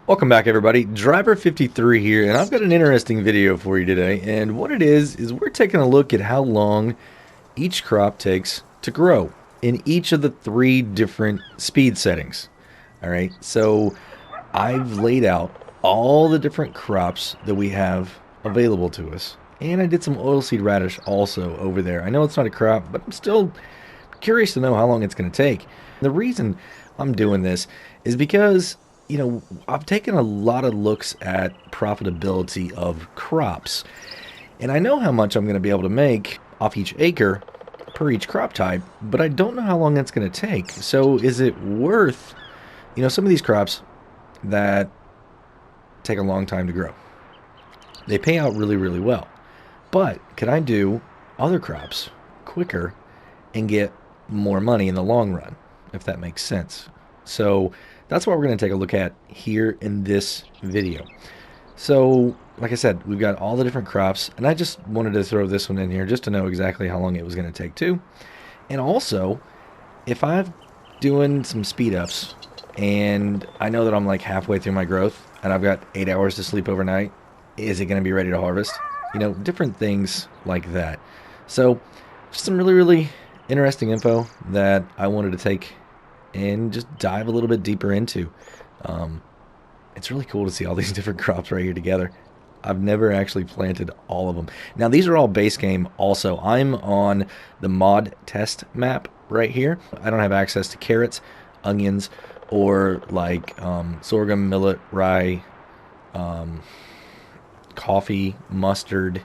Welcome back, everybody. Driver53 here, and I've got an interesting video for you today. And what it is we're taking a look at how long each crop takes to grow in each of the three different speed settings. All right, so I've laid out all the different crops that we have available to us. And I did some oilseed radish also over there. I know it's not a crop, but I'm still curious to know how long it's going to take. The reason I'm doing this is because, I've taken a lot of looks at profitability of crops, and I know how much I'm going to be able to make off each acre per each crop type, but I don't know how long that's going to take. So is it worth, some of these crops that take a long time to grow? They pay out really, really well. But can I do other crops quicker and get more money in the long run, if that makes sense? So that's what we're going to take a look at here in this video. So, like I said, we've got all the different crops, and I just wanted to throw this one in here just to know exactly how long it was going to take too. And also, if I'm doing some speed ups and I know that I'm like halfway through my growth and I've got 8 hours to sleep overnight, is it going to be ready to harvest? Different things like that. So, just some really, really interesting info that I wanted to take and just dive a little bit deeper into. It's really cool to see all these different crops right here together. I've never actually planted all of them. Now, these are all base game also. I'm on the mod test map right here. I don't have access to carrots, onions, or like sorghum, millet, rye, coffee, mustard,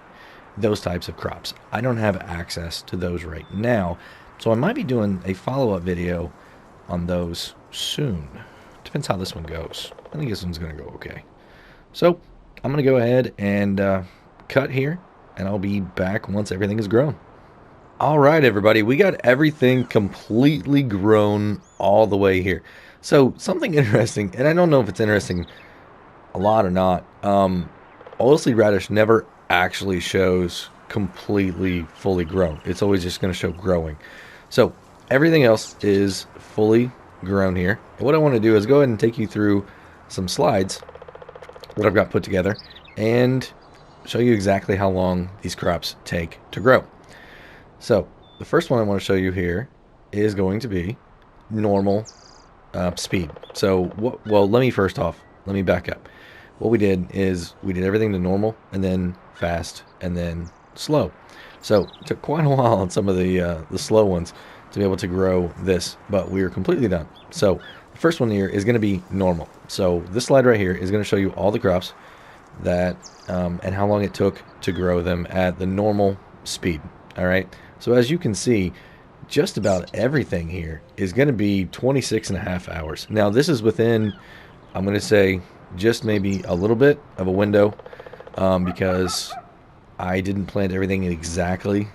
those types of crops. I don't have access to those right now. So I might be doing a follow-up video on those soon. Depends how this one goes. I think this one's going to go okay. So I'm going to go ahead and cut here, and I'll be back once everything is grown. All right, everybody, we got everything completely grown all the way here. So something interesting, and I don't know if it's interesting a lot or not, oilseed radish never actually shows completely fully grown. It's always just going to show growing. So everything else is fully grown here. And what I want to do is go ahead and take you through some slides that I've got put together and show you exactly how long these crops take to grow. So the first one I want to show you here is going to be normal speed. So well, let me back up. What we did is we did everything to normal and then fast and then slow. So it took quite a while on some of the slow ones to be able to grow this, but we are completely done. So the first one here is going to be normal. So this slide right here is going to show you all the crops that and how long it took to grow them at the normal speed. All right. So as you can see, just about everything here is going to be 26 and a half hours. Now this is within, I'm going to say, just maybe a little bit of a window because I didn't plant everything in exactly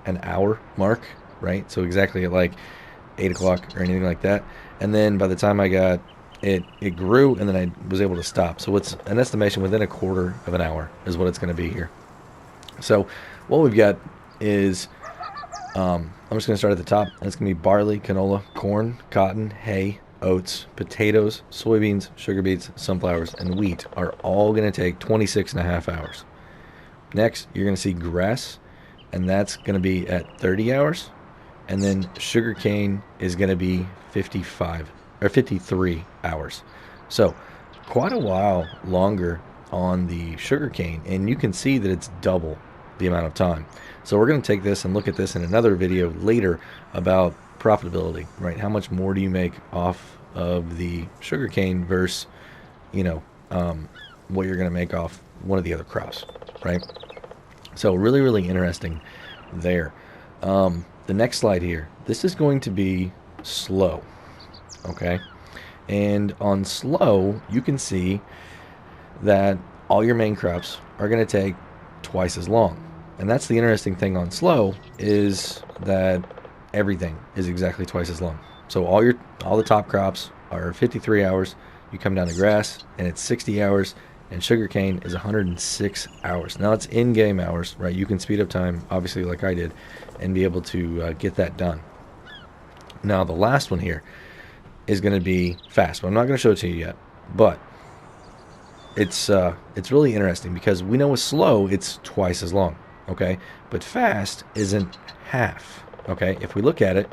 an hour mark, right? So exactly at like 8 o'clock or anything like that. And then by the time I got it grew, and then I was able to stop. So it's an estimation within a quarter of an hour is what it's going to be here. So what we've got is I'm just going to start at the top. And it's going to be barley, canola, corn, cotton, hay, oats, potatoes, soybeans, sugar beets, sunflowers, and wheat are all going to take 26 and a half hours. Next, you're going to see grass, and that's going to be at 30 hours. And then sugarcane is going to be 55 or 53 hours. So quite a while longer on the sugarcane, and you can see that it's double the amount of time. So we're going to take this and look at this in another video later about profitability, right? How much more do you make off of the sugarcane versus, what you're going to make off one of the other crops, right? So really, really interesting there. The next slide here, this is going to be slow, okay? And on slow, you can see that all your main crops are going to take twice as long. And that's the interesting thing on slow, is that everything is exactly twice as long. So all the top crops are 53 hours. You come down to grass and it's 60 hours, and sugarcane is 106 hours. Now it's in-game hours, right? You can speed up time, obviously, like I did, and be able to get that done. Now the last one here, is going to be fast. But I'm not going to show it to you yet. But it's really interesting because we know with slow it's twice as long, okay? But fast isn't half, okay? If we look at it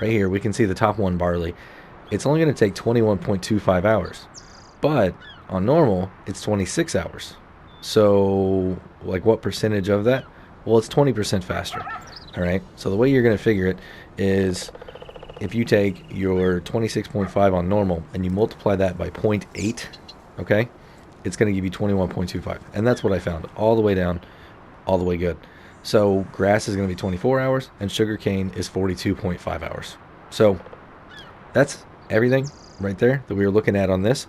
right here, we can see the top one, barley. It's only going to take 21.25 hours. But on normal, it's 26 hours. So, like, what percentage of that? Well, it's 20% faster. All right. So the way you're going to figure it is if you take your 26.5 on normal and you multiply that by 0.8, okay, it's going to give you 21.25. And that's what I found. All the way down, all the way good. So grass is going to be 24 hours and sugarcane is 42.5 hours. So that's everything right there that we were looking at on this.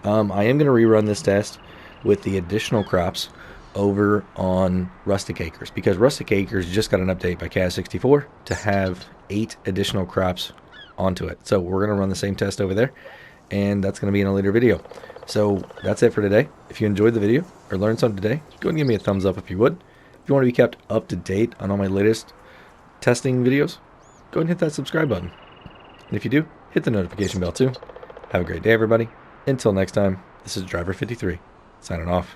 I am going to rerun this test with the additional crops over on Rustic Acres because Rustic Acres just got an update by Kaz64 to have 8 additional crops onto it. So we're going to run the same test over there, and that's going to be in a later video. So that's it for today. If you enjoyed the video or learned something today, go ahead and give me a thumbs up if you would. If you want to be kept up to date on all my latest testing videos, go ahead and hit that subscribe button. And if you do, hit the notification bell too. Have a great day, everybody. Until next time, this is Driver53, signing off.